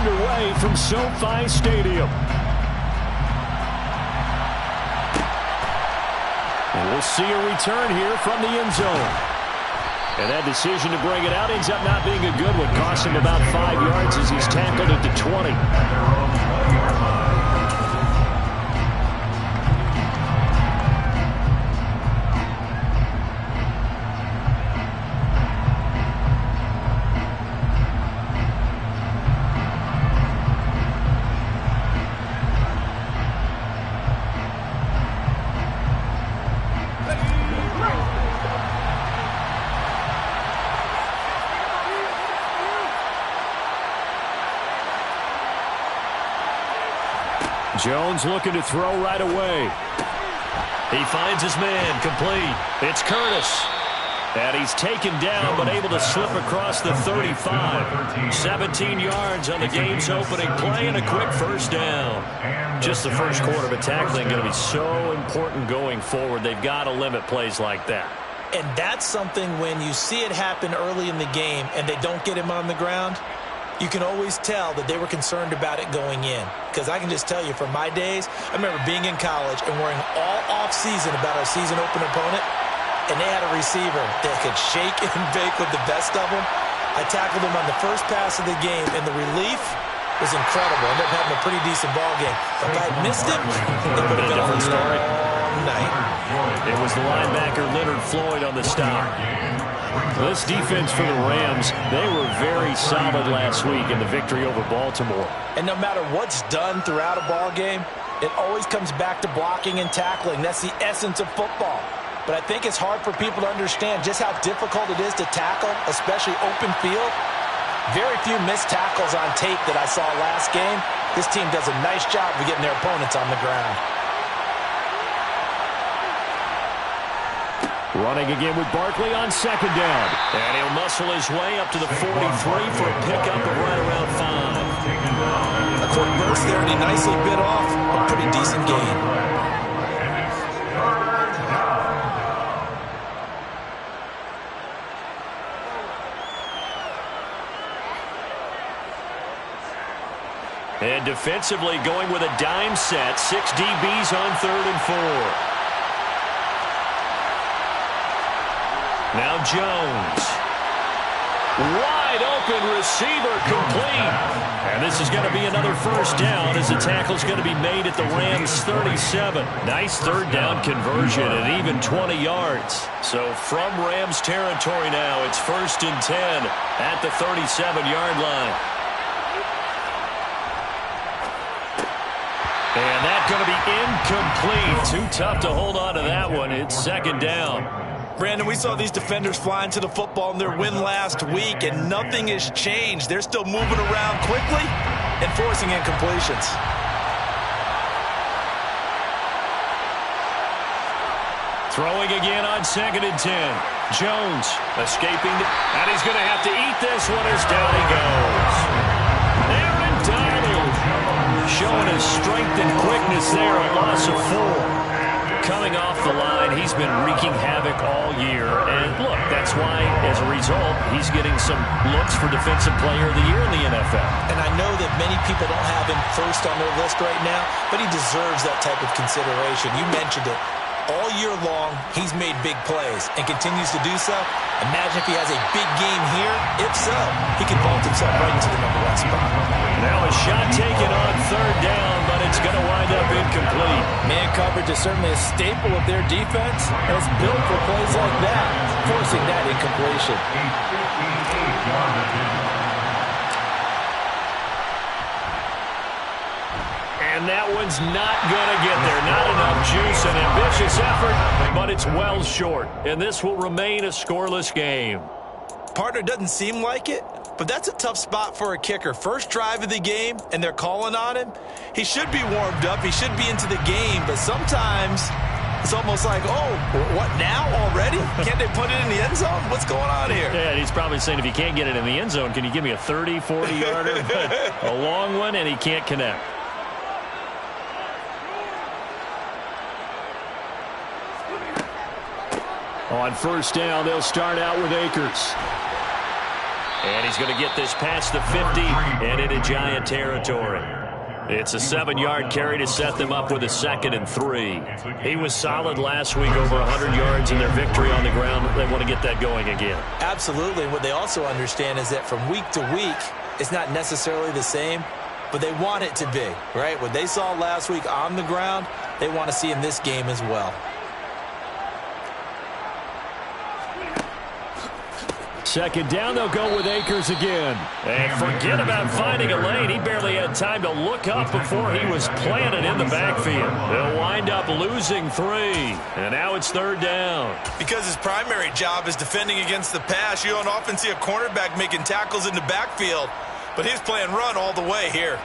underway from SoFi Stadium. And we'll see a return here from the end zone. And that decision to bring it out ends up not being a good one. Costs him about 5 yards as he's tackled at the 20. Jones looking to throw right away. He finds his man, complete. It's Curtis. And he's taken down, but able to slip across the 35. 17 yards on the game's opening play and a quick first down. Just the first quarter of a tackling going to be so important going forward. They've got to limit plays like that. And that's something when you see it happen early in the game and they don't get him on the ground, you can always tell that they were concerned about it going in. Because I can just tell you from my days, I remember being in college and worrying all off-season about our season open opponent, and they had a receiver that could shake and bake with the best of them. I tackled him on the first pass of the game, and the relief was incredible. I ended up having a pretty decent ball game. But if I had missed him, it would have been a different story. Night. It was the linebacker Leonard Floyd on the stop. This defense for the Rams, they were very solid last week in the victory over Baltimore. And no matter what's done throughout a ball game, it always comes back to blocking and tackling. That's the essence of football. But I think it's hard for people to understand just how difficult it is to tackle, especially open field. Very few missed tackles on tape that I saw last game. This team does a nice job of getting their opponents on the ground. Running again with Barkley on second down. And he'll muscle his way up to the 43 for a pickup of right around 5. A quick burst there, and he nicely bit off a pretty decent gain. And defensively going with a dime set. 6 DBs on 3rd and 4. Now Jones. Wide open receiver complete. And this is going to be another first down as the tackle's going to be made at the Rams 37. Nice third down conversion and even 20 yards. So from Rams territory now, it's 1st and 10 at the 37-yard line. And that's going to be incomplete. Too tough to hold on to that one. It's 2nd down. Brandon, we saw these defenders flying to the football in their win last week, and nothing has changed. They're still moving around quickly and forcing incompletions. Throwing again on 2nd and 10. Jones escaping, and he's going to have to eat this one as down he goes. Aaron Donald showing his strength and quickness there, a loss of 4. Coming off the line, he's been wreaking havoc all year. And look, that's why, as a result, he's getting some looks for Defensive Player of the Year in the NFL. And I know that many people don't have him first on their list right now, but he deserves that type of consideration. You mentioned it. All year long, he's made big plays and continues to do so. Imagine if he has a big game here. If so, he can vault himself right into the #1 spot. Now a shot taken on 3rd down, but it's going to wind up incomplete. Man coverage is certainly a staple of their defense. It's built for plays like that, forcing that incompletion. And that one's not going to get there. Not enough juice, an ambitious effort, but it's well short. And this will remain a scoreless game. Partner, doesn't seem like it, but that's a tough spot for a kicker. First drive of the game, and they're calling on him. He should be warmed up. He should be into the game, but sometimes it's almost like, oh, what now already? Can't they put it in the end zone? What's going on here? Yeah, he's probably saying, if you can't get it in the end zone, can you give me a 30, 40-yarder? A long one, and he can't connect. On 1st down, they'll start out with Akers. And he's going to get this past the 50 and into Giant territory. It's a 7-yard carry to set them up with a 2nd and 3. He was solid last week, over 100 yards in their victory on the ground. They want to get that going again. Absolutely. What they also understand is that from week to week, it's not necessarily the same, but they want it to be, right? What they saw last week on the ground, they want to see in this game as well. Second down, they'll go with Akers again. And forget about finding a lane. He barely had time to look up before he was planted in the backfield. They'll wind up losing 3. And now it's 3rd down. Because his primary job is defending against the pass, you don't often see a cornerback making tackles in the backfield. But he's playing run all the way here.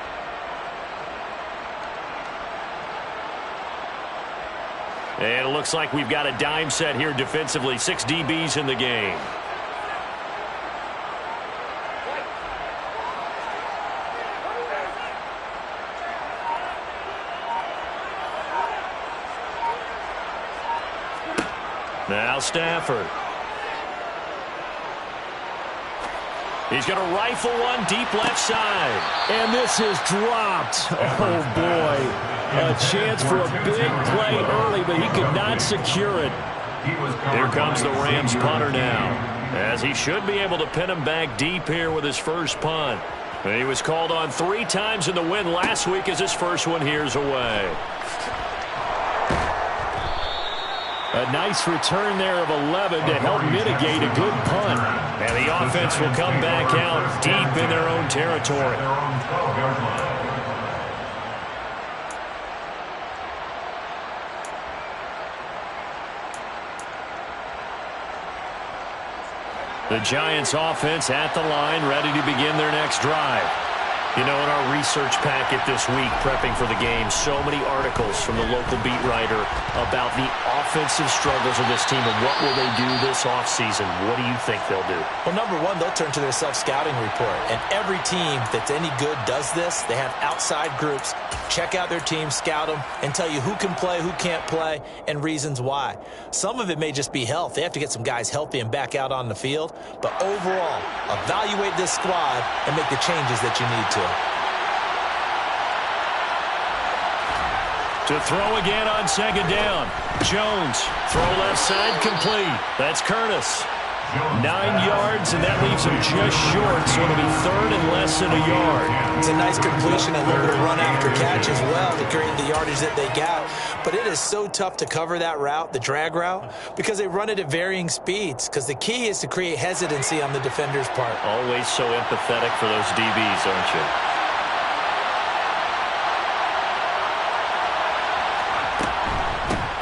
And it looks like we've got a dime set here defensively. 6 DBs in the game. Now Stafford. He's going to rifle one deep left side. And this is dropped. Oh, boy. A chance for a big play early, but he could not secure it. Here comes the Rams punter now, as he should be able to pin him back deep here with his first punt. He was called on 3 times in the win last week, as his first one here's away. A nice return there of 11 to help mitigate a good punt. And the offense will come back out deep in their own territory. The Giants offense at the line, ready to begin their next drive. You know, in our research packet this week, prepping for the game, so many articles from the local beat writer about the offensive struggles of this team and what will they do this offseason. What do you think they'll do? Well, number one, they'll turn to their self-scouting report. And every team that's any good does this. They have outside groups. Check out their team, scout them, and tell you who can play, who can't play, and reasons why. Some of it may just be health. They have to get some guys healthy and back out on the field. But overall, evaluate this squad and make the changes that you need to. To throw again on 2nd down. Jones, throw left side complete. That's Curtis. 9 yards, and that leaves him just short, so it'll be 3rd and less than a yard. It's a nice completion, a little bit of run after catch as well to create the yardage that they got. But it is so tough to cover that route, the drag route, because they run it at varying speeds. Because the key is to create hesitancy on the defender's part. Always so empathetic for those DBs, aren't you?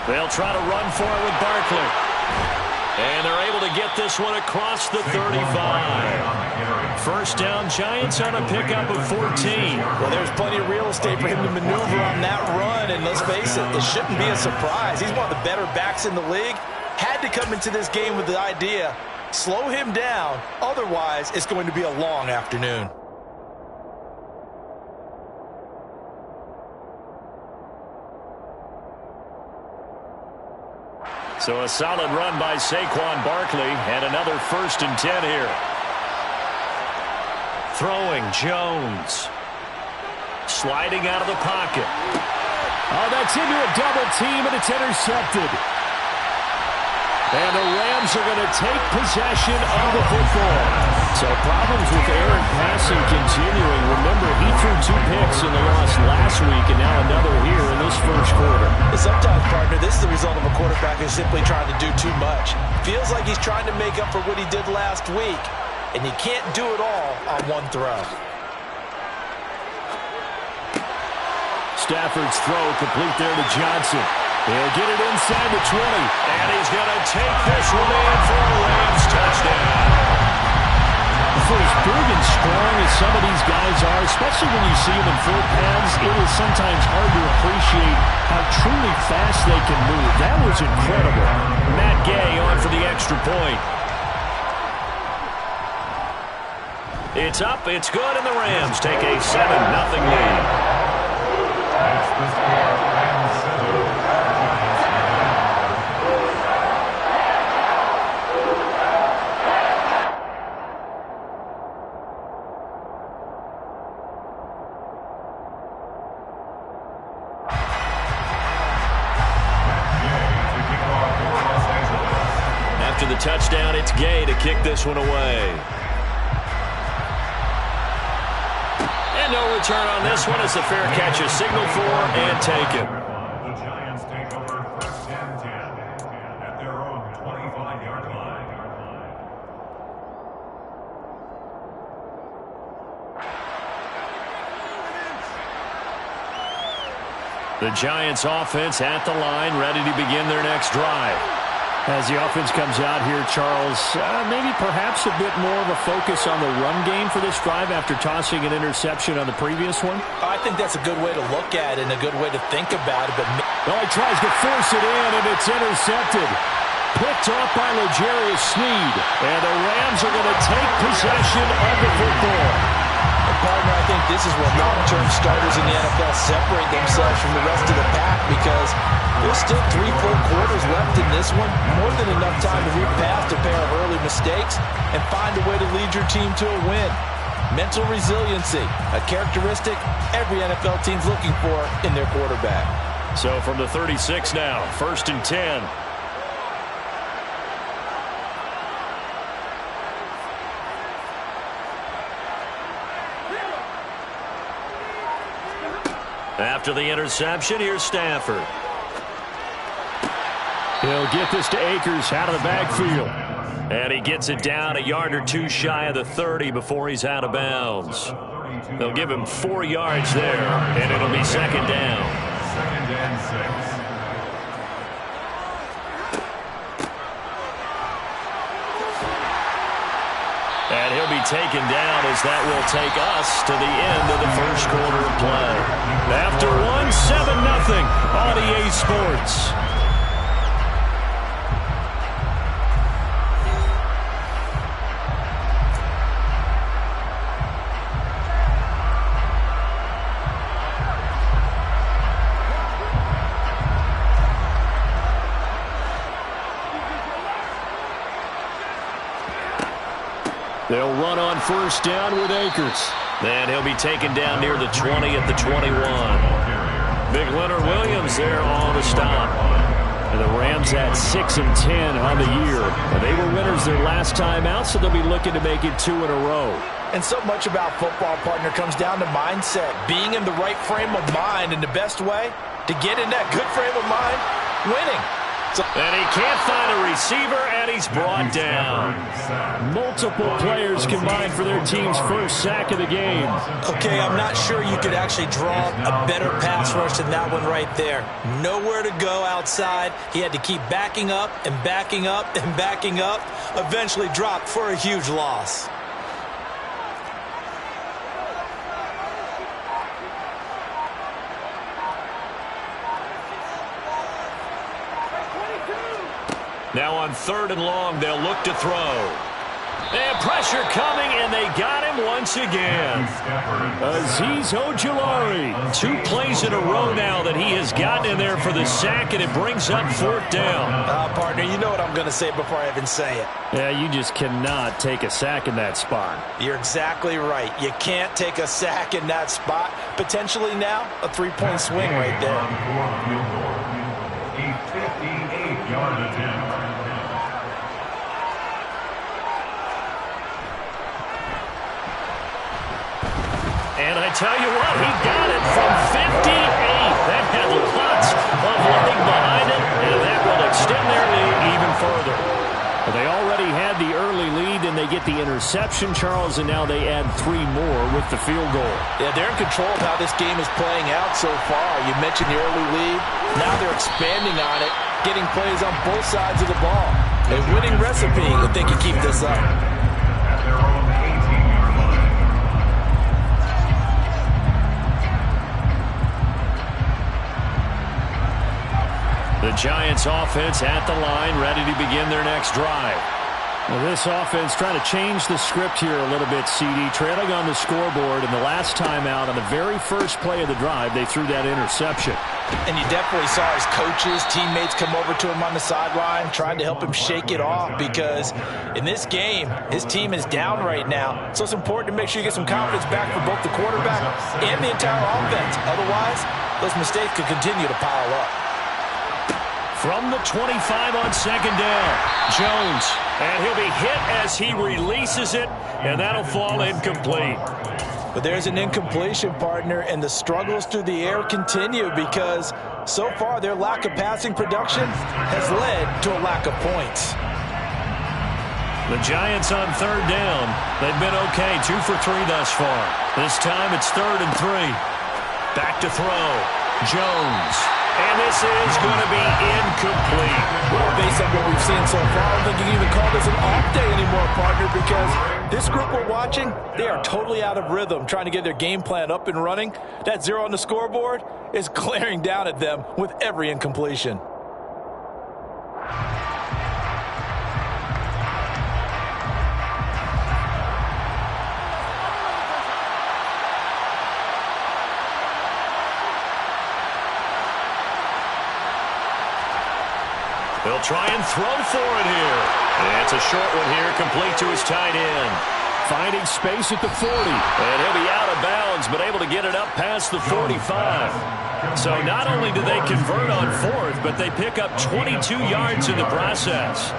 They'll try to run for it with Barkley. And they're able to get this one across the 35. First down, Giants on a pickup of 14. Well, there's plenty of real estate for him to maneuver on that run. And let's face it, it shouldn't be a surprise. He's one of the better backs in the league. Had to come into this game with the idea, slow him down. Otherwise, it's going to be a long afternoon. So a solid run by Saquon Barkley, and another 1st and 10 here. Throwing, Jones. Sliding out of the pocket. Oh, that's into a double team, and it's intercepted. And the Rams are going to take possession of the football. So problems with errant passing continuing. Remember, he threw 2 picks in the loss last week, and now another here in this first quarter. Sometimes, partner, this is the result of a quarterback who's simply trying to do too much. Feels like he's trying to make up for what he did last week, and you can't do it all on one throw. Stafford's throw complete there to Johnson. He'll get it inside the 20. And he's going to take this one in for a Rams touchdown. For as big and strong as some of these guys are, especially when you see them in full pads, it is sometimes hard to appreciate how truly fast they can move. That was incredible. Matt Gay on for the extra point. It's up, it's good, and the Rams take a 7-0 lead. That's the score, Rams 7. touchdown. It's Gay to kick this one away. And no return on this one as the fair catch is signaled for and taken. The Giants take over first and 10 at their own 25-yard line. The Giants offense at the line, ready to begin their next drive. As the offense comes out here, Charles, maybe perhaps a bit more of a focus on the run game for this drive after tossing an interception on the previous one? I think that's a good way to look at it and a good way to think about it. But he tries to force it in, and it's intercepted. Picked off by L'Jarius Sneed. And the Rams are going to take possession of the football. Partner, I think this is where long-term starters in the NFL separate themselves from the rest of the pack because there's still 3 full quarters left in this one. More than enough time to move past a pair of early mistakes and find a way to lead your team to a win. Mental resiliency, a characteristic every NFL team's looking for in their quarterback. So from the 36 now, 1st and 10. After the interception, here's Stafford. He'll get this to Akers out of the backfield. And he gets it down a yard or two shy of the 30 before he's out of bounds. They'll give him 4 yards there, and it'll be second down. 2nd and 6. And he'll be taken down as that will take us to the end of the first quarter of play. After one, 7-0 on EA Sports. They'll run on 1st down with Akers. And he'll be taken down near the 20 at the 21. Big Leonard Williams there on the stop. And the Rams at 6 and 10 on the year. And they were winners their last time out, so they'll be looking to make it 2 in a row. And so much about football, partner, comes down to mindset. Being in the right frame of mind, and the best way to get in that good frame of mind, winning. And he can't find a receiver, and he's brought down. Multiple players combined for their team's first sack of the game. Okay, I'm not sure you could actually draw a better pass rush than that one right there. Nowhere to go outside. He had to keep backing up and backing up and backing up. Eventually dropped for a huge loss. Now on 3rd and long, they'll look to throw. And pressure coming, and they got him once again. Azeez Ojulari. 2 plays in a row now that he has gotten in there for the sack, and it brings up 4th down. Partner, you know what I'm going to say before I even say it. Yeah, you just cannot take a sack in that spot. You're exactly right. You can't take a sack in that spot. Potentially now a 3-point swing right there. A 58-yard attempt. And I tell you what, he got it from 58. That had lots of leg behind it, and that will extend their lead even further. Well, they already had the early lead, and they get the interception, Charles, and now they add 3 more with the field goal. Yeah, they're in control of how this game is playing out so far. You mentioned the early lead. Now they're expanding on it, getting plays on both sides of the ball. A winning recipe if they can keep this up. At their own 18-yard line. The Giants offense at the line, ready to begin their next drive. Well, this offense trying to change the script here a little bit, CD. Trailing on the scoreboard, and the last time out on the very first play of the drive, they threw that interception. And you definitely saw his coaches, teammates come over to him on the sideline, trying to help him shake it off because in this game, his team is down right now. So it's important to make sure you get some confidence back for both the quarterback and the entire offense. Otherwise, those mistakes could continue to pile up. From the 25 on second down. Jones. And he'll be hit as he releases it, and that'll fall incomplete. But there's an incompletion, partner, and the struggles through the air continue because so far their lack of passing production has led to a lack of points. The Giants on third down. They've been okay, 2 for 3 thus far. This time it's 3rd and 3. Back to throw. Jones. And this is going to be incomplete. Well, based on what we've seen so far, I don't think you can even call this an off day anymore, partner, because this group we're watching, they are totally out of rhythm, trying to get their game plan up and running. That 0 on the scoreboard is glaring down at them with every incompletion. He'll try and throw for it here. And it's a short one here, complete to his tight end. Finding space at the 40. And he'll be out of bounds, but able to get it up past the 45. So not only do they convert on 4th, but they pick up 22 yards in the process.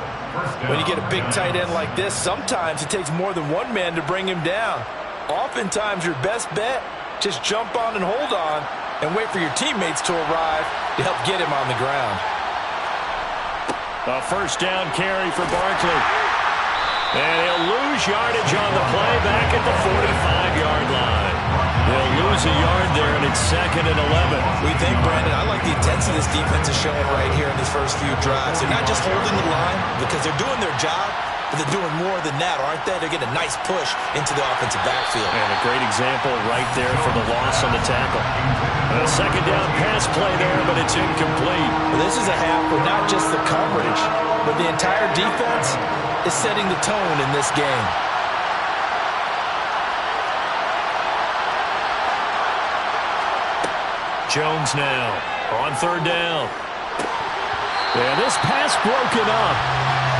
When you get a big tight end like this, sometimes it takes more than one man to bring him down. Oftentimes, your best bet, just jump on and hold on and wait for your teammates to arrive to help get him on the ground. A first down carry for Barkley. And he'll lose yardage on the play back at the 45-yard line. They'll lose a yard there, and it's 2nd and 11. We think, Brandon, I like the intensity this defense is showing right here in these first few drives. They're not just holding the line because they're doing their job, but they're doing more than that, aren't they? They're getting a nice push into the offensive backfield. And a great example right there for the loss on the tackle. A second down pass play there, but it's incomplete. Well, this is a half where not just the coverage, but the entire defense is setting the tone in this game. Jones now on third down. And this pass broken up.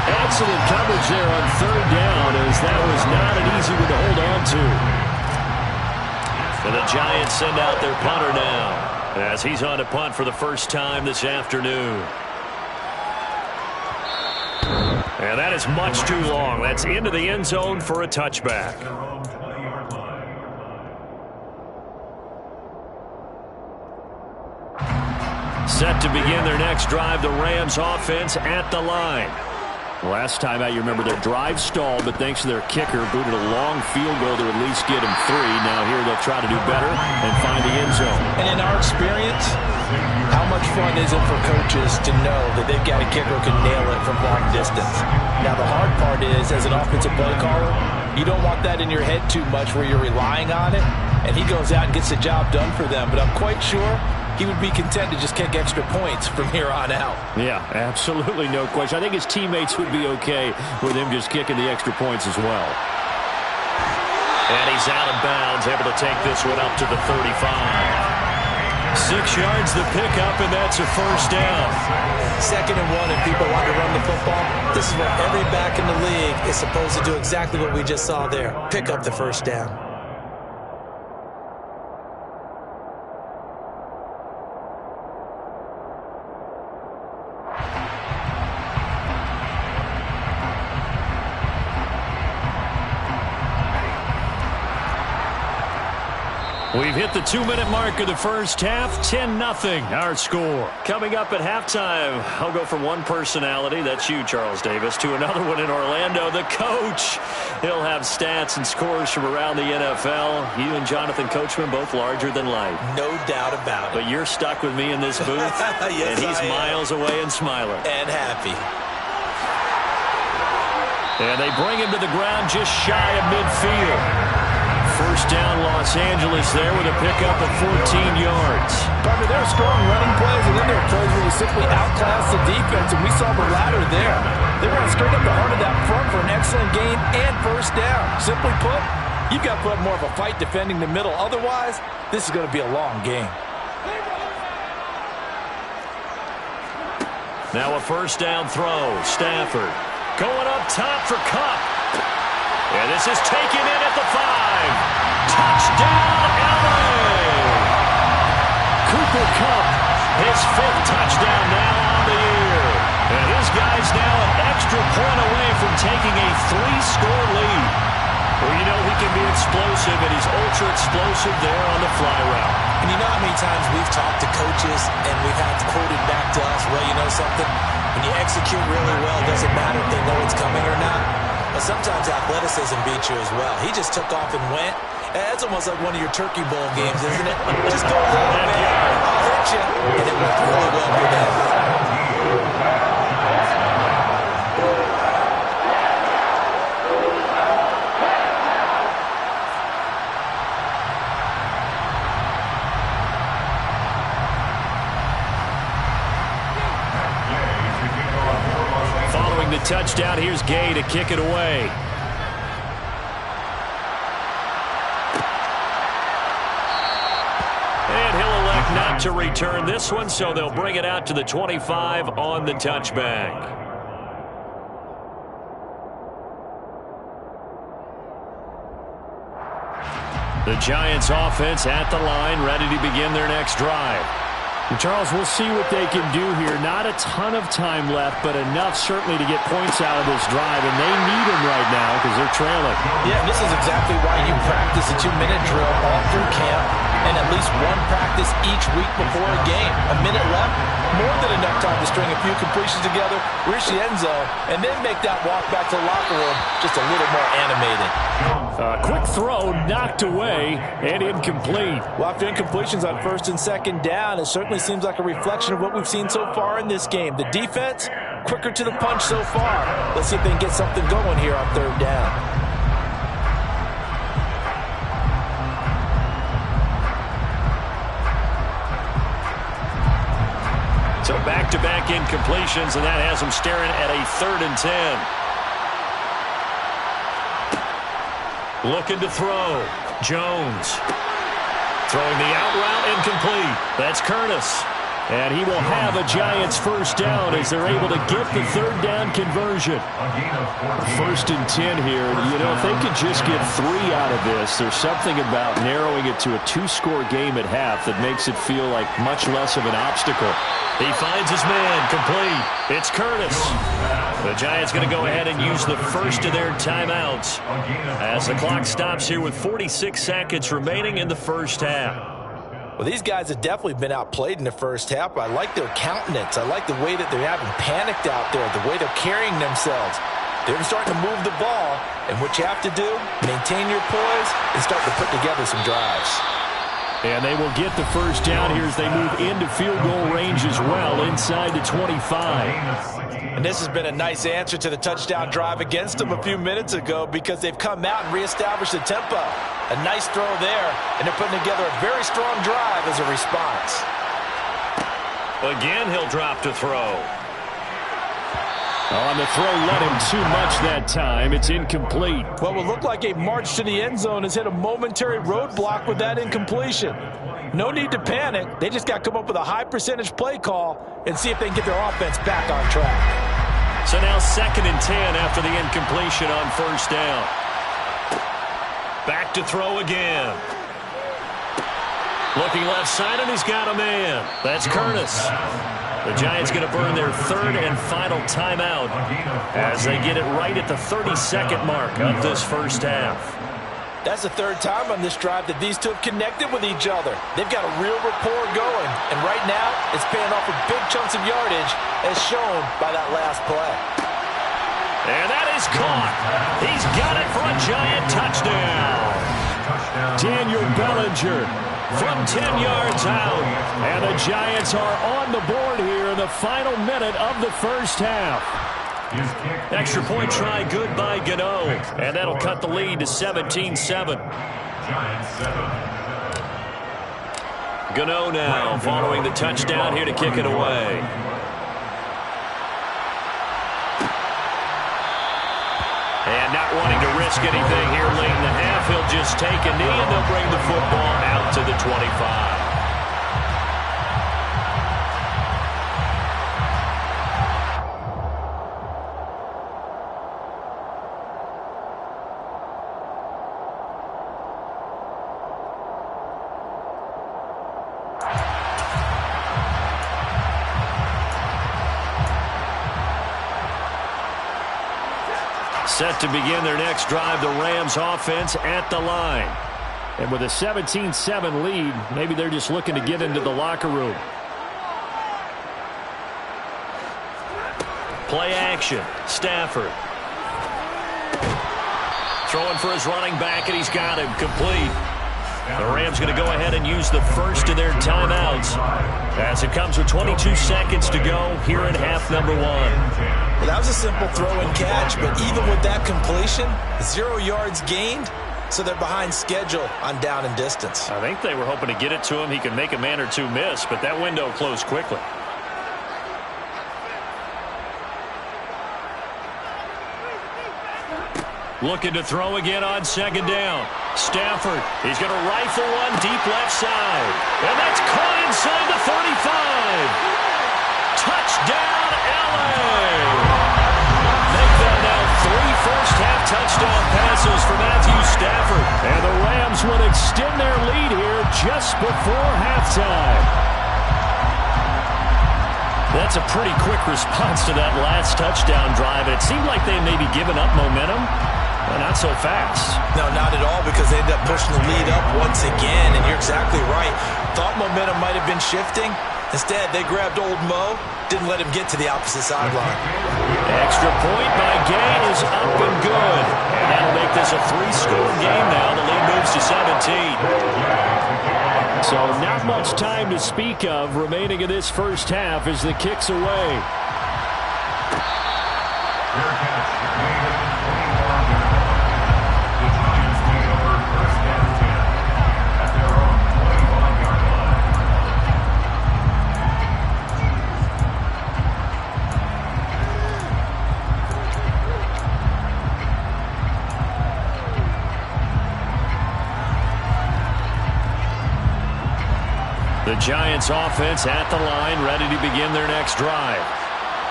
Excellent coverage there on third down, as that was not an easy one to hold on to. And the Giants send out their punter now, as he's on to punt for the first time this afternoon. And that is much too long. That's into the end zone for a touchback. Set to begin their next drive, the Rams offense at the line. Last time out, you remember their drive stalled, but thanks to their kicker, booted a long field goal to at least get them 3. Now here they'll try to do better and find the end zone. And in our experience, how much fun is it for coaches to know that they've got a kicker who can nail it from long distance? Now the hard part is, as an offensive play caller, you don't want that in your head too much where you're relying on it, and he goes out and gets the job done for them. But I'm quite sure he would be content to just kick extra points from here on out. Yeah, absolutely no question. I think his teammates would be okay with him just kicking the extra points as well. And he's out of bounds, able to take this one up to the 35. 6 yards the pickup, and that's a first down. 2nd and 1, and people want to run the football. This is what every back in the league is supposed to do, exactly what we just saw there. Pick up the first down. We've hit the 2-minute mark of the first half, 10-0 our score. Coming up at halftime, I'll go from one personality, that's you, Charles Davis, to another one in Orlando, the coach. He'll have stats and scores from around the NFL. You and Jonathan Coachman, both larger than life. No doubt about it. But you're stuck with me in this booth, yes, and he's miles away and smiling. And happy. And they bring him to the ground just shy of midfield. First down, Los Angeles there with a pickup of 14 yards. Partner, there are strong running plays, and then there are plays where you simply outclass the defense, and we saw the latter there. They ran straight up the heart of that front for an excellent gain and first down. Simply put, you've got to put up more of a fight defending the middle. Otherwise, this is going to be a long game. Now a first down throw. Stafford going up top for Kupp. And this is taken in at the 5. Touchdown, LA! Cooper Kupp, his 5th touchdown now on the year. extra point away from taking a 3-score lead. Well, you know he can be explosive, and he's ultra-explosive there on the fly route. And you know how many times we've talked to coaches and we've had quoted back to us, well, you know something? When you execute really well, it doesn't matter if they know it's coming or not. But sometimes athleticism beats you as well. He just took off and went. That's almost like one of your Turkey Bowl games, isn't it? Just go a little bit, I'll hit you. And it worked really well for them. Following the touchdown, here's Gay to kick it away. And he'll elect not to return this one, so they'll bring it out to the 25 on the touchback. The Giants offense at the line, ready to begin their next drive. And Charles, we'll see what they can do here. Not a ton of time left, but enough certainly to get points out of this drive, and they need them right now because they're trailing. Yeah, this is exactly why you practice a 2-minute drill all through camp and at least one practice each week before a game. A minute left, more than enough time to string a few completions together, reach the end zone, and then make that walk back to the locker room just a little more animated. Quick throw, knocked away, and incomplete. Well, after incompletions on 1st and 2nd down, it certainly seems like a reflection of what we've seen so far in this game. The defense, quicker to the punch so far. Let's see if they can get something going here on 3rd down. So back-to-back incompletions, and that has them staring at a 3rd and 10. Looking to throw. Jones. Throwing the out route, incomplete. That's Curtis. And he will have a Giants first down as they're able to get the 3rd down conversion. 1st and 10 here. You know, if they could just get 3 out of this, there's something about narrowing it to a 2-score game at half that makes it feel like much less of an obstacle. He finds his man, complete. It's Curtis. The Giants going to go ahead and use the first of their timeouts as the clock stops here with 46 seconds remaining in the first half. Well, these guys have definitely been outplayed in the first half. I like their countenance. I like the way that they're having panicked out there, the way they're carrying themselves. They're starting to move the ball, and what you have to do, maintain your poise and start to put together some drives. And they will get the first down here as they move into field goal range as well, inside the 25. And this has been a nice answer to the touchdown drive against them a few minutes ago because they've come out and reestablished the tempo. A nice throw there, and they're putting together a very strong drive as a response. Again, he'll drop to throw. On the throw, let him too much that time. It's incomplete. What will look like a march to the end zone has hit a momentary roadblock with that incompletion. No need to panic. They just got to come up with a high percentage play call and see if they can get their offense back on track. So now 2nd and 10 after the incompletion on 1st down. Back to throw again. Looking left side, and he's got a man. That's Curtis. The Giants going to burn their 3rd and final timeout as they get it right at the 32nd mark of this first half. That's the 3rd time on this drive that these two have connected with each other. They've got a real rapport going, and right now it's paying off with big chunks of yardage as shown by that last play. And that is caught. He's got it for a Giant touchdown. Daniel Bellinger from 10 yards out. And the Giants are on the board here in the final minute of the first half. Extra point try, good by Gano. And that'll cut the lead to 17-7. Gano now following the touchdown here to kick it away. And not wanting to risk anything here late in the half, he'll just take a knee and they'll bring the football out to the 25. Set to begin their next drive, the Rams offense at the line. And with a 17-7 lead, maybe they're just looking to get into the locker room. Play action. Stafford. Throwing for his running back, and he's got him complete. The Rams going to go ahead and use the first of their timeouts as it comes with 22 seconds to go here in half number 1. Well, that was a simple throw and catch, but even with that completion, 0 yards gained, so they're behind schedule on down and distance. I think they were hoping to get it to him. He could make a man or two miss, but that window closed quickly. Looking to throw again on second down. Stafford, he's going to rifle one deep left side. And that's caught inside the 35. Touchdown, L.A. Make that now 3 first-half touchdown passes for Matthew Stafford. And the Rams would extend their lead here just before halftime. That's a pretty quick response to that last touchdown drive. It seemed like they may be giving up momentum. Well, not so fast. No, not at all, because they ended up pushing the lead up once again, and you're exactly right. Thought momentum might have been shifting. Instead, they grabbed old Mo, didn't let him get to the opposite sideline. Extra point by Gay is up and good. And that'll make this a 3-score game now. The lead moves to 17. So not much time to speak of remaining in this first half as the kick's away. The Giants offense at the line, ready to begin their next drive.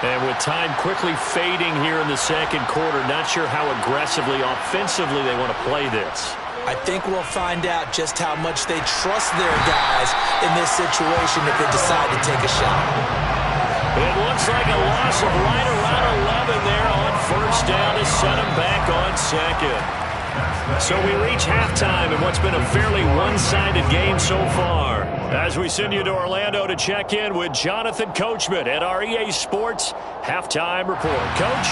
And with time quickly fading here in the second quarter, not sure how aggressively, offensively they want to play this. I think we'll find out just how much they trust their guys in this situation if they decide to take a shot. It looks like a loss of right around 11 there on first down to set them back on second. So we reach halftime in what's been a fairly one-sided game so far. As we send you to Orlando to check in with Jonathan Coachman at our EA Sports Halftime Report. Coach?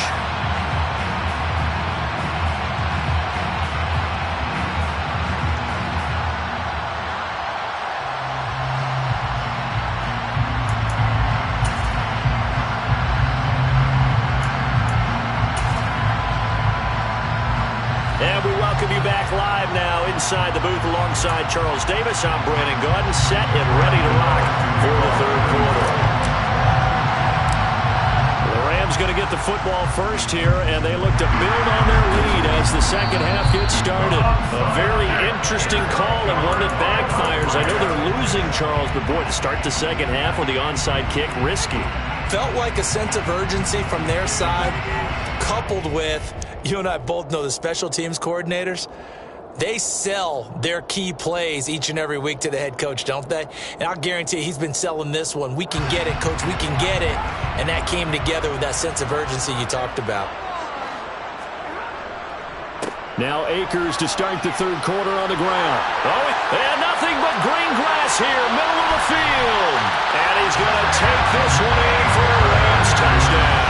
And we welcome you back live now inside the booth alongside Charles Davis. I'm Brandon Gaudin, set and ready to rock for the third quarter. The Rams going to get the football first here, and they look to build on their lead as the second half gets started. A very interesting call and one that backfires. I know they're losing, Charles, but boy, to start the second half with the onside kick, risky. Felt like a sense of urgency from their side, coupled with, you and I both know the special teams coordinators, they sell their key plays each and every week to the head coach, don't they? And I'll guarantee he's been selling this one. We can get it, coach, we can get it. And that came together with that sense of urgency you talked about. Now Akers to start the third quarter on the ground. Oh, and nothing but green grass here, middle of the field. And he's going to take this one in for a Rams touchdown.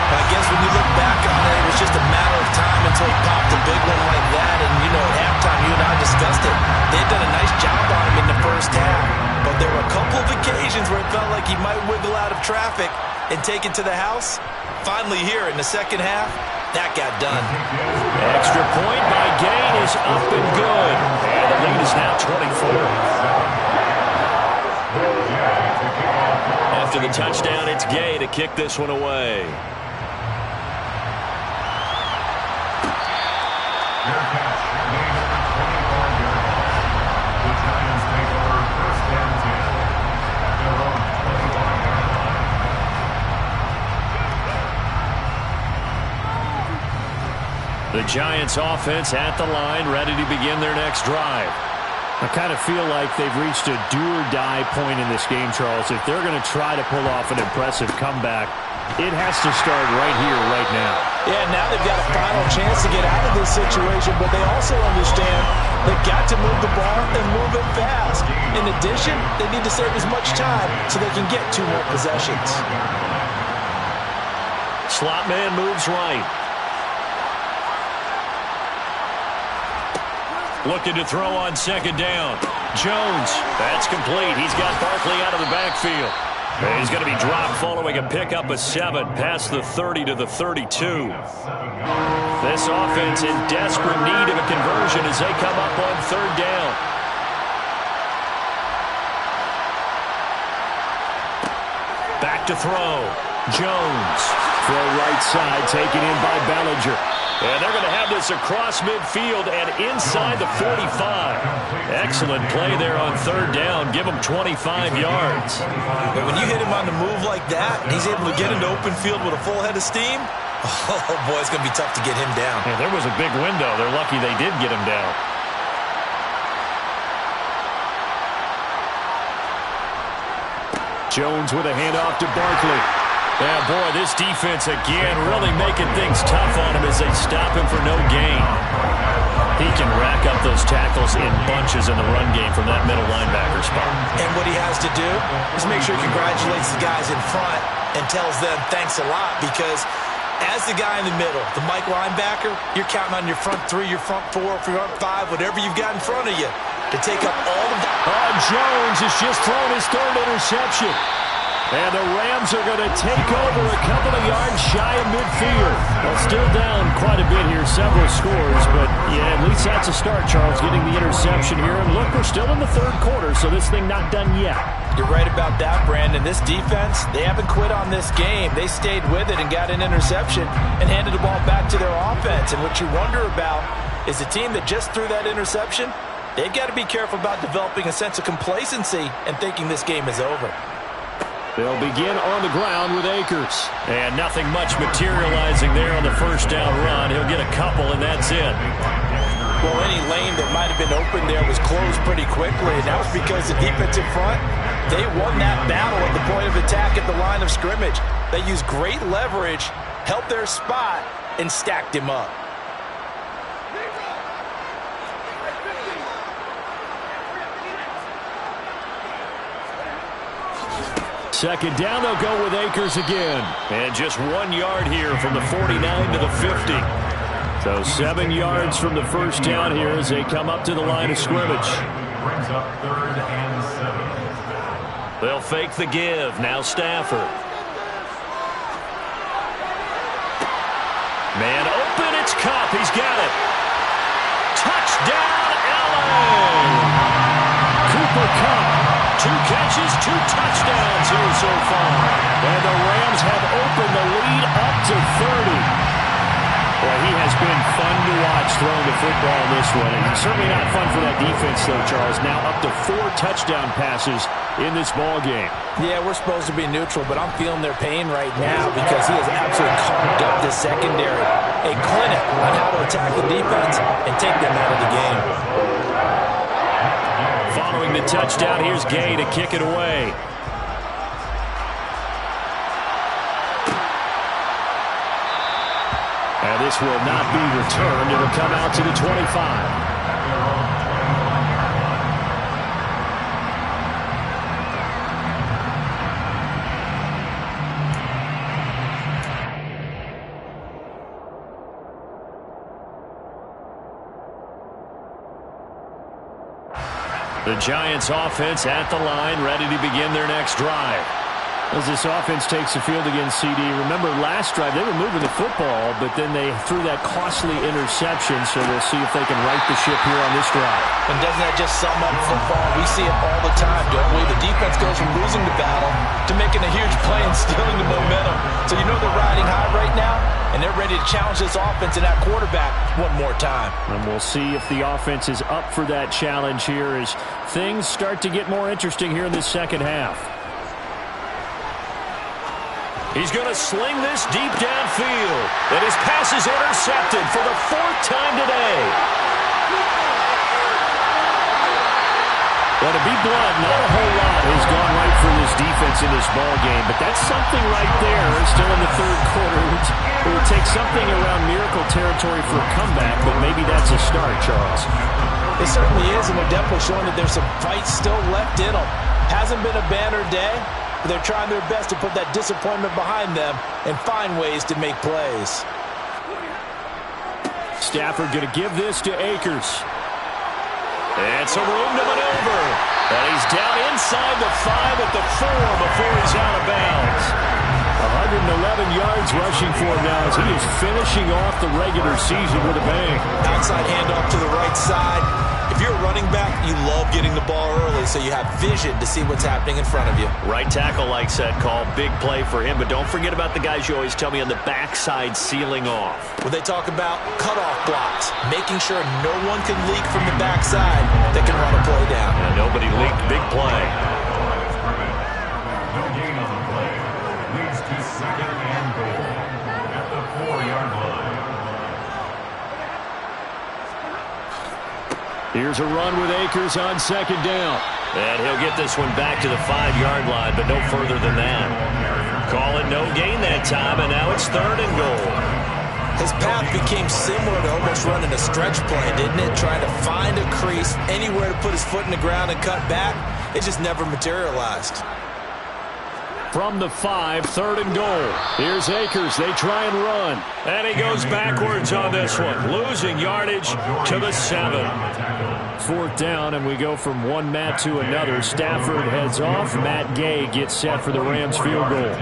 I guess when you look back on it, it was just a matter of time until he popped a big one like that. And, you know, at halftime, you and I discussed it. They had done a nice job on him in the first half. But there were a couple of occasions where it felt like he might wiggle out of traffic and take it to the house. Finally here in the second half, that got done. Extra point by Gain is up and good. And the lead is now 24. After the touchdown, it's Gay to kick this one away. The Giants offense at the line, ready to begin their next drive. I kind of feel like they've reached a do-or-die point in this game, Charles. If they're going to try to pull off an impressive comeback, it has to start right here, right now. Yeah, now they've got a final chance to get out of this situation, but they also understand they've got to move the ball and move it fast. In addition, they need to save as much time so they can get 2 more possessions. Slot man moves right. Looking to throw on second down. Jones, that's complete. He's got Barkley out of the backfield. And he's going to be dropped following a pickup of 7 past the 30 to the 32. This offense in desperate need of a conversion as they come up on third down. Back to throw. Jones. Throw right side, taken in by Bellinger. And they're going to have this across midfield and inside the 45. Excellent play there on third down. Give him 25 yards. And when you hit him on the move like that, and he's able to get into open field with a full head of steam, oh, boy, it's going to be tough to get him down. Yeah, there was a big window. They're lucky they did get him down. Jones with a handoff to Barkley. Yeah, boy, this defense again really making things tough on him as they stop him for no gain. He can rack up those tackles in bunches in the run game from that middle linebacker spot. And what he has to do is make sure he congratulates the guys in front and tells them thanks a lot, because as the guy in the middle, the Mike linebacker, you're counting on your front 3, your front 4, front 5, whatever you've got in front of you to take up all of that. Oh, Jones has just thrown his 3rd interception. And the Rams are going to take over a couple of yards shy of midfield. Well, still down quite a bit here, several scores. But, yeah, at least that's a start, Charles, getting the interception here. And look, we're still in the 3rd quarter, so this thing not done yet. You're right about that, Brandon. This defense, they haven't quit on this game. They stayed with it and got an interception and handed the ball back to their offense. And what you wonder about is the team that just threw that interception, they've got to be careful about developing a sense of complacency and thinking this game is over. They'll begin on the ground with Akers. And nothing much materializing there on the first down run. He'll get a couple, and that's it. Well, any lane that might have been open there was closed pretty quickly, and that was because the defense in front, they won that battle at the point of attack at the line of scrimmage. They used great leverage, held their spot, and stacked him up. Second down, they'll go with Akers again. And just 1 yard here from the 49 to the 50. So 7 yards from the first down here as they come up to the line of scrimmage. Brings up 3rd and 7. They'll fake the give. Now Stafford. Man open, it's Kupp. He's got it. Touchdown, LA! Cooper Kupp. 2 catches, 2 touchdowns here so far. And the Rams have opened the lead up to 30. Well, he has been fun to watch throwing the football in this one. And certainly not fun for that defense, though, Charles. Now up to 4 touchdown passes in this ball game. Yeah, we're supposed to be neutral, but I'm feeling their pain right now because he has absolutely carved up this secondary. A clinic on how to attack the defense and take them out of the game. Following the touchdown, here's Gay to kick it away. And this will not be returned. It'll come out to the 25. The Giants offense at the line, ready to begin their next drive. As this offense takes the field against CD, remember last drive they were moving the football, but then they threw that costly interception, so we'll see if they can right the ship here on this drive. And doesn't that just sum up football? We see it all the time, don't we? The defense goes from losing the battle to making a huge play and stealing the momentum. So you know they're riding high right now, and they're ready to challenge this offense and that quarterback one more time. And we'll see if the offense is up for that challenge here as things start to get more interesting here in this second half. He's going to sling this deep downfield. And his pass is intercepted for the 4th time today. be blunt, not a whole lot has gone right for this defense in this ball game, but that's something right there. Still in the third quarter. It would take something around miracle territory for a comeback, but maybe that's a start, Charles. It certainly is, and they're definitely showing that there's some fight still left in them. Hasn't been a banner day, but they're trying their best to put that disappointment behind them and find ways to make plays. Stafford going to give this to Akers. And some room to maneuver. And he's down inside the 5 at the 4 before he's out of bounds. 111 yards rushing for him now as he is finishing off the regular season with a bang. Outside handoff to the right side. If you're a running back, you love getting the ball early so you have vision to see what's happening in front of you. Right tackle likes that call. Big play for him. But don't forget about the guys you always tell me on the backside sealing off. When they talk about cutoff blocks, making sure no one can leak from the backside that can run a play down. And nobody leaked. Big play. No gain on the play. Leads to second and goal at the 4-yard line. Here's a run with Akers on second down. And he'll get this one back to the 5-yard line, but no further than that. Call it no gain that time, and now it's third and goal. His path became similar to almost running a stretch play, didn't it? Trying to find a crease, anywhere to put his foot in the ground and cut back. It just never materialized. From the 5, third and goal. Here's Akers. They try and run. And he goes backwards on this one, losing yardage to the 7. Fourth down, and we go from one Matt to another. Stafford heads off. Matt Gay gets set for the Rams field goal.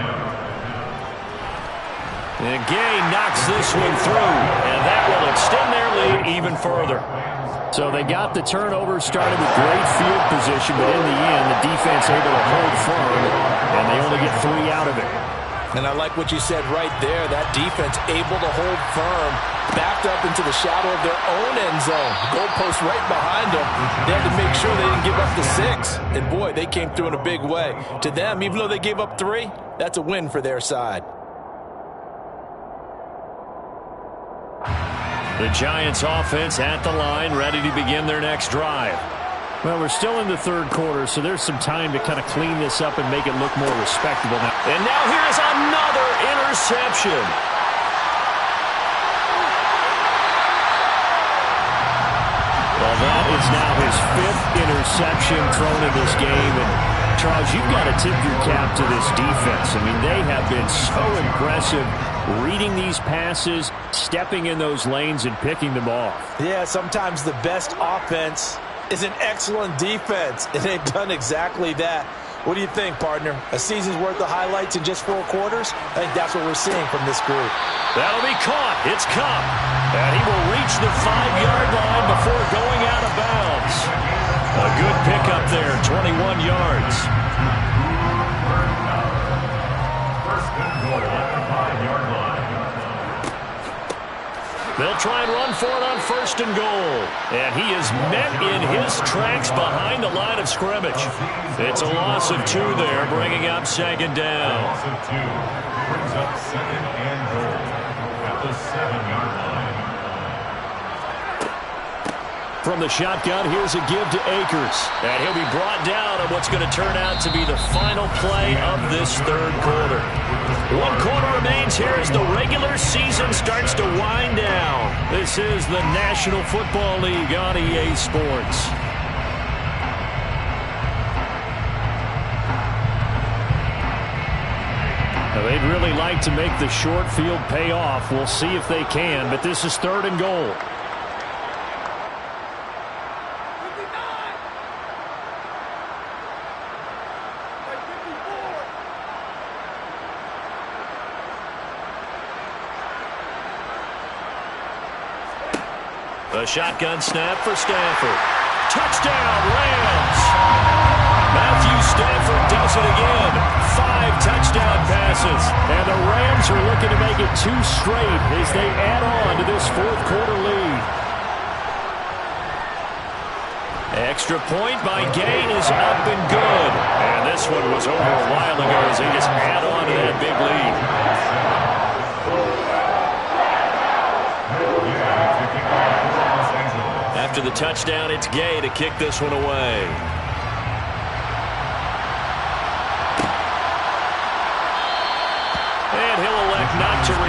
And Gay knocks this one through, and that will extend their lead even further. So they got the turnover, started with great field position, but in the end, the defense able to hold firm, and they only get 3 out of it. And I like what you said right there. That defense able to hold firm, backed up into the shadow of their own end zone. Goalpost right behind them. They had to make sure they didn't give up the 6. And boy, they came through in a big way. To them, even though they gave up 3, that's a win for their side. The Giants offense at the line, ready to begin their next drive. Well, we're still in the third quarter, so there's some time to kind of clean this up and make it look more respectable now. And now here's another interception. Well, that is now his 5th interception thrown in this game. And, Charles, you've got to tip your cap to this defense. I mean, they have been so impressive reading these passes, stepping in those lanes, and picking them off. Yeah, sometimes the best offense is an excellent defense, and they've done exactly that. What do you think, partner? A season's worth of highlights in just 4 quarters? I think that's what we're seeing from this group. That'll be caught. It's Kupp. And he will reach the 5-yard line before going out of bounds. A good pickup there, 21 yards. First and goal at the 5-yard line. They'll try and run for it on first and goal. And he is met in his tracks behind the line of scrimmage. It's a loss of 2 there, bringing up second down. Loss of 2 brings up second and goal at the 7-yard line. From the shotgun, here's a give to Akers. And he'll be brought down on what's going to turn out to be the final play of this third quarter. 1 quarter remains here as the regular season starts to wind down. This is the National Football League on EA Sports. Now, they'd really like to make the short field pay off. We'll see if they can, but this is third and goal. A shotgun snap for Stafford. Touchdown, Rams! Matthew Stafford does it again. 5 touchdown passes. And the Rams are looking to make it 2 straight as they add on to this fourth quarter lead. Extra point by Gay is up and good. And this one was over a while ago as they just add on to that big lead. After the touchdown, it's Gay to kick this one away.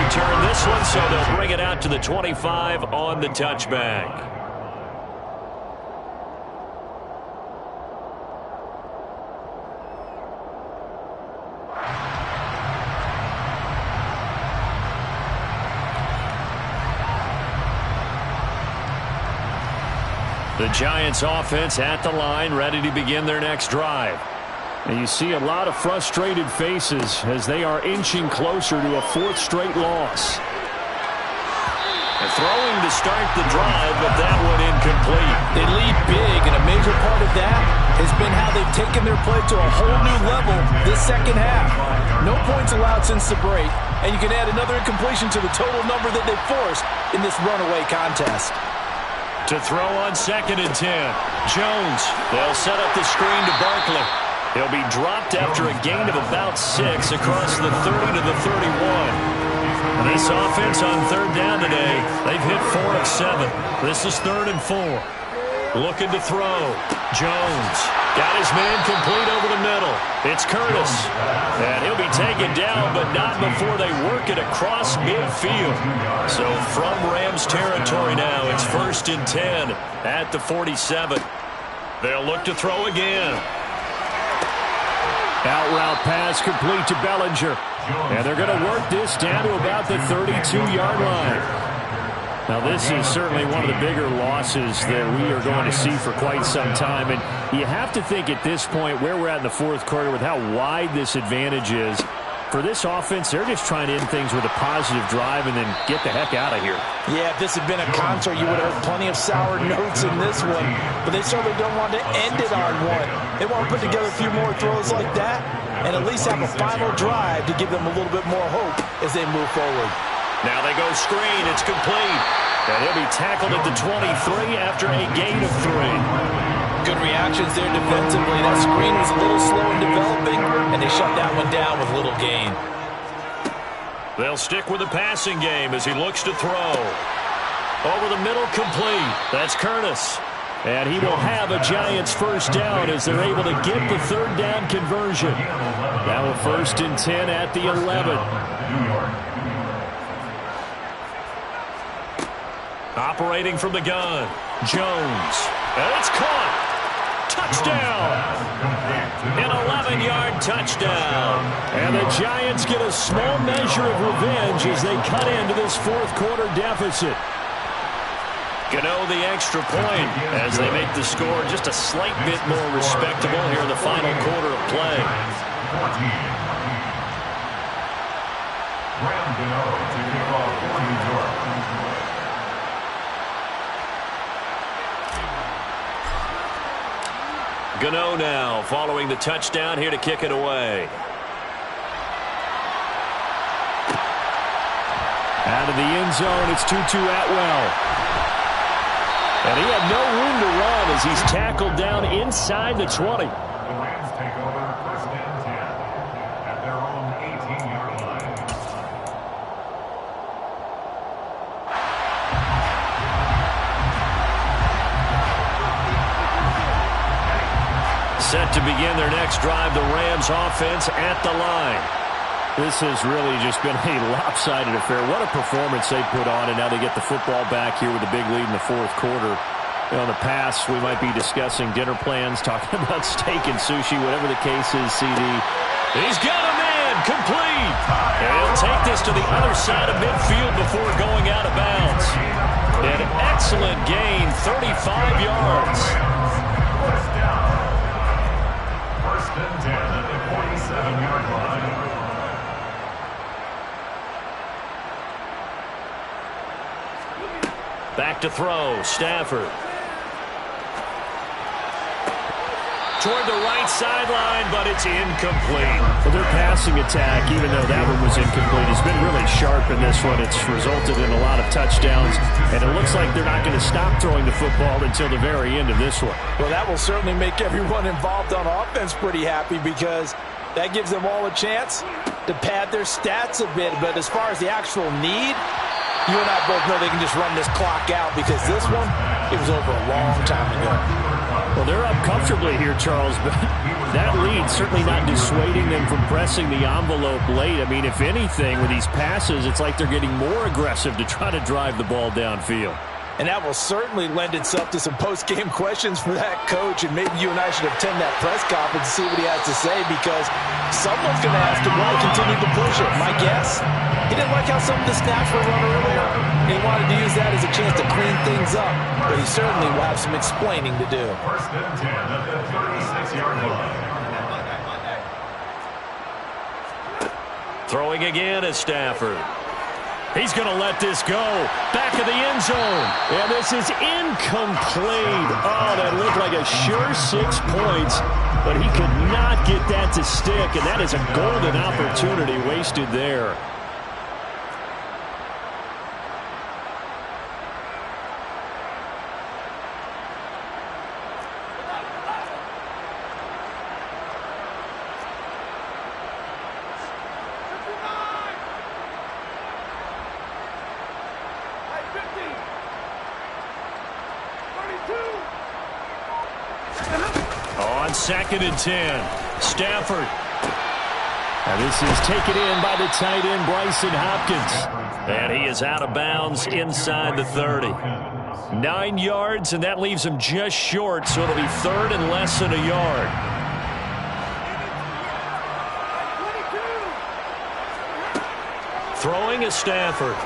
return this one, so they'll bring it out to the 25 on the touchback. The Giants offense at the line, ready to begin their next drive. And you see a lot of frustrated faces as they are inching closer to a fourth straight loss. And throwing to start the drive, but that one incomplete. They lead big, and a major part of that has been how they've taken their play to a whole new level this second half. No points allowed since the break, and you can add another incompletion to the total number that they forced in this runaway contest. To throw on 2nd and 10. Jones, they'll set up the screen to Barkley. He'll be dropped after a gain of about 6 across the 30 to the 31. This offense on 3rd down today, they've hit 4 of 7. This is 3rd and 4. Looking to throw. Jones got his man complete over the middle. It's Curtis. And he'll be taken down, but not before they work it across midfield. So from Rams territory now, it's 1st and 10 at the 47. They'll look to throw again. Out route pass complete to Bellinger. And they're going to work this down to about the 32-yard line. Now, this is certainly one of the bigger losses that we are going to see for quite some time. And you have to think at this point where we're at in the fourth quarter with how wide this advantage is. For this offense, they're just trying to end things with a positive drive and then get the heck out of here. Yeah, if this had been a concert, you would have heard plenty of sour notes in this one. But they certainly don't want to end it on one. They want to put together a few more throws like that and at least have a final drive to give them a little bit more hope as they move forward. Now they go screen. It's complete. And he'll be tackled at the 23 after a gain of 3. Good reactions there defensively. That screen was a little slow in developing, and they shut that one down with little gain. They'll stick with the passing game as he looks to throw. Over the middle, complete. That's Curtis. And he will have a Giants first down as they're able to get the 3rd down conversion. Now a 1st and 10 at the 11. Operating from the gun, Jones. And it's caught. Touchdown. An 11-yard touchdown. And the Giants get a small measure of revenge as they cut into this fourth quarter deficit. Gano the extra point as they make the score just a slight bit more respectable here in the final quarter of play. Graham Gano to kick off for New York. Gano now following the touchdown here to kick it away. Out of the end zone, it's Tutu Atwell. And he had no room to run as he's tackled down inside the 20. The Rams take over 1st and 10 at their own 18-yard line. Set to begin their next drive, the Rams offense at the line. This has really just been a lopsided affair. What a performance they put on, and now they get the football back here with a big lead in the fourth quarter. You know, in the past, we might be discussing dinner plans, talking about steak and sushi, whatever the case is, CD. He's got a man, complete. And he'll take this to the other side of midfield before going out of bounds. An excellent gain, 35 yards. First down. 1st and 10 at the 47-yard line. Back to throw, Stafford. Toward the right sideline, but it's incomplete. Well, their passing attack, even though that one was incomplete, has been really sharp in this one. It's resulted in a lot of touchdowns, and it looks like they're not going to stop throwing the football until the very end of this one. Well, that will certainly make everyone involved on offense pretty happy because that gives them all a chance to pad their stats a bit. But as far as the actual need, you and I both know they can just run this clock out because this one, it was over a long time ago. Well, they're up comfortably here, Charles, but that lead certainly not dissuading them from pressing the envelope late. I mean, if anything, with these passes, it's like they're getting more aggressive to try to drive the ball downfield. And that will certainly lend itself to some post-game questions for that coach, and maybe you and I should attend that press conference and see what he has to say, because someone's going to ask him why he continued to push it. My guess, he didn't like how some of the snaps were run earlier, and he wanted to use that as a chance to clean things up, but he certainly will have some explaining to do. First and 10 at the 36-yard line. Throwing again is Stafford. He's going to let this go. Back of the end zone. And this is incomplete. Oh, that looked like a sure 6 points, but he could not get that to stick, and that is a golden opportunity wasted there. On 2nd and 10, Stafford. Now this is taken in by the tight end, Bryson Hopkins. And he is out of bounds inside the 30. 9 yards, and that leaves him just short, so it'll be 3rd and less than a yard. Throwing is Stafford.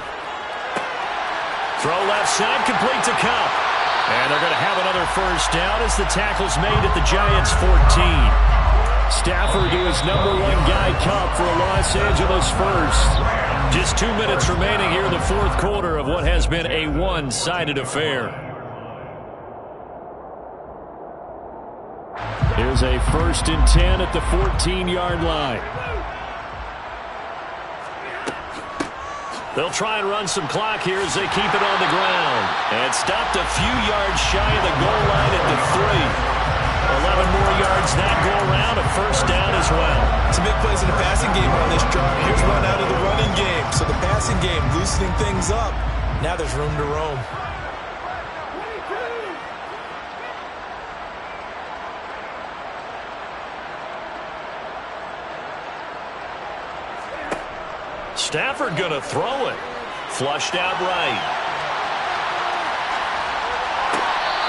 Throw left side, complete to Kupp. And they're going to have another first down as the tackle's made at the Giants' 14. Stafford to his #1 guy, Kupp, for a Los Angeles first. Just 2 minutes remaining here in the fourth quarter of what has been a one-sided affair. Here's a 1st and 10 at the 14-yard line. They'll try and run some clock here as they keep it on the ground. And stopped a few yards shy of the goal line at the 3. 11 more yards that go around, a first down as well. Some big plays in the passing game on this drive. Here's one out of the running game. So the passing game loosening things up. Now there's room to roam. Stafford going to throw it. Flushed out right.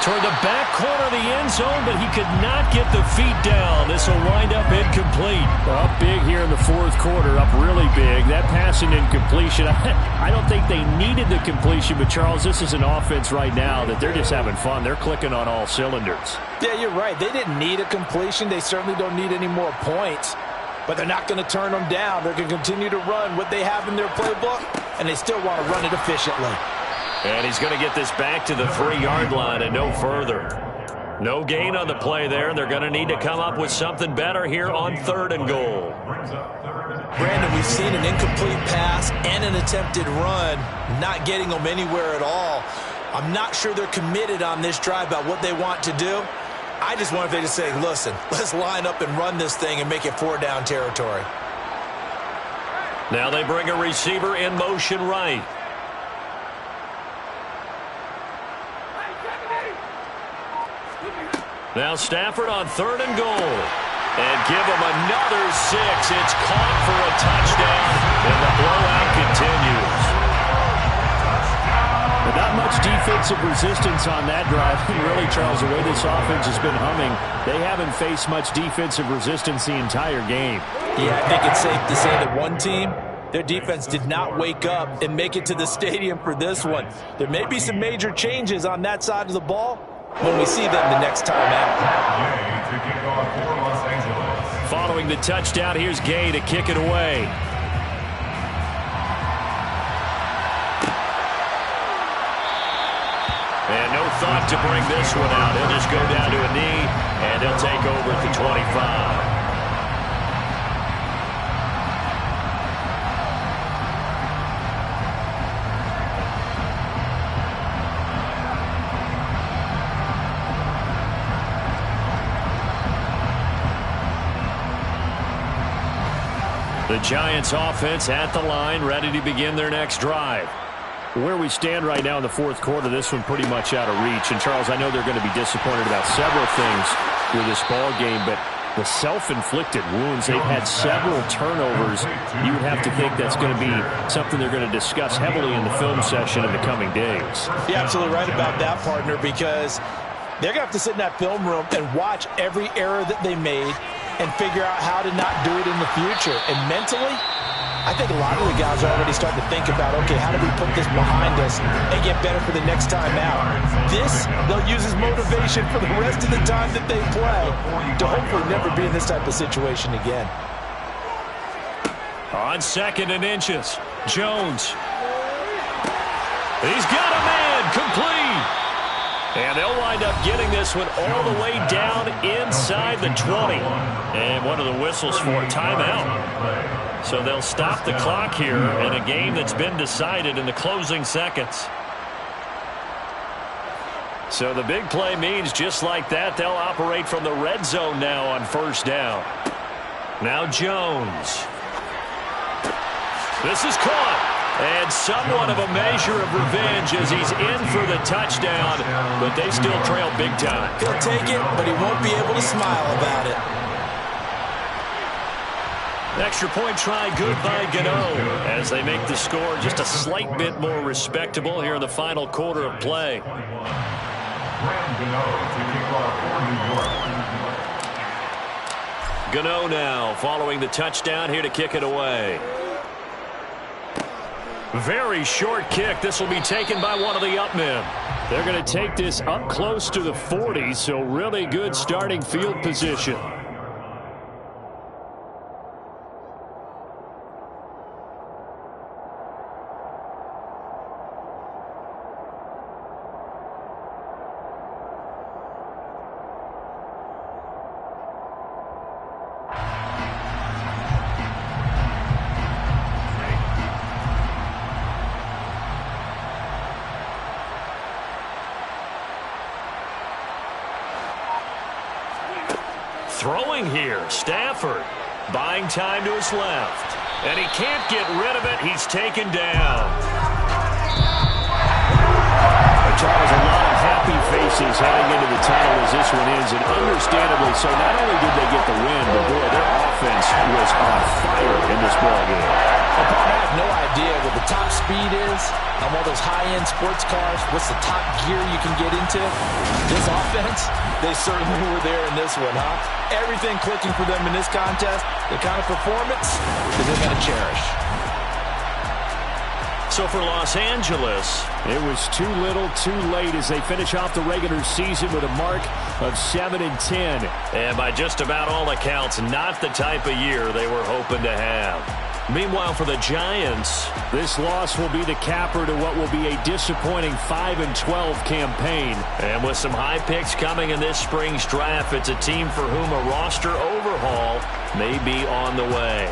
Toward the back corner of the end zone, but he could not get the feet down. This will wind up incomplete. Up big here in the fourth quarter, up really big. That passing incompletion, I don't think they needed the completion, but Charles, this is an offense right now that they're just having fun. They're clicking on all cylinders. Yeah, you're right. They didn't need a completion. They certainly don't need any more points. But they're not going to turn them down. They're going to continue to run what they have in their playbook, and they still want to run it efficiently. And he's going to get this back to the 3-yard line and no further. No gain on the play there, and they're going to need to come up with something better here on 3rd and goal. Brandon, we've seen an incomplete pass and an attempted run, not getting them anywhere at all. I'm not sure they're committed on this drive about what they want to do. I just wonder if they just say, listen, let's line up and run this thing and make it 4-down territory. Now they bring a receiver in motion right. Now Stafford on 3rd and goal. And give him another 6. It's caught for a touchdown, and the blowout continues. But not much defensive resistance on that drive. Really, Charles, the way this offense has been humming, they haven't faced much defensive resistance the entire game. Yeah, I think it's safe to say that one team, their defense did not wake up and make it to the stadium for this one. There may be some major changes on that side of the ball when we see them the next time out. Following the touchdown, here's Gay to kick it away. And no thought to bring this one out. He'll just go down to a knee, and he'll take over at the 25. The Giants offense at the line, ready to begin their next drive. Where we stand right now in the fourth quarter, this one pretty much out of reach. And, Charles, I know they're going to be disappointed about several things with this ball game, but the self-inflicted wounds, they've had several turnovers. You would have to think that's going to be something they're going to discuss heavily in the film session in the coming days. You're absolutely right about that, partner, because they're going to have to sit in that film room and watch every error that they made and figure out how to not do it in the future. And mentally, I think a lot of the guys are already starting to think about, okay, how do we put this behind us and get better for the next time out? This, they'll use as motivation for the rest of the time that they play to hopefully never be in this type of situation again. On 2nd and inches, Jones. He's got a man, complete. And they'll wind up getting this one all the way down inside the 20. And one of the whistles for timeout. So they'll stop the clock here in a game that's been decided in the closing seconds. So the big play means just like that, they'll operate from the red zone now on 1st down. Now Jones. This is caught. And somewhat of a measure of revenge as he's in for the touchdown, but they still trail big time. He'll take it, but he won't be able to smile about it. Extra point try good by Gano as they make the score just a slight bit more respectable here in the final quarter of play. Gano now following the touchdown here to kick it away. Very short kick. This will be taken by one of the up men. They're going to take this up close to the 40, so really good starting field position. Throwing here, Stafford buying time to his left. And he can't get rid of it. He's taken down. Charles, a lot of happy faces heading into the tunnel as this one ends, and understandably so. Not only did they get the win, but boy, their offense was on fire in this ball game. I have no idea what the top speed is on one of those high-end sports cars. What's the top gear you can get into? This offense, they certainly were there in this one, huh? Everything clicking for them in this contest, the kind of performance that they're going to cherish. So for Los Angeles, it was too little, too late as they finish off the regular season with a mark of 7-10. And by just about all accounts, not the type of year they were hoping to have. Meanwhile, for the Giants, this loss will be the capper to what will be a disappointing 5-12 campaign. And with some high picks coming in this spring's draft, it's a team for whom a roster overhaul may be on the way.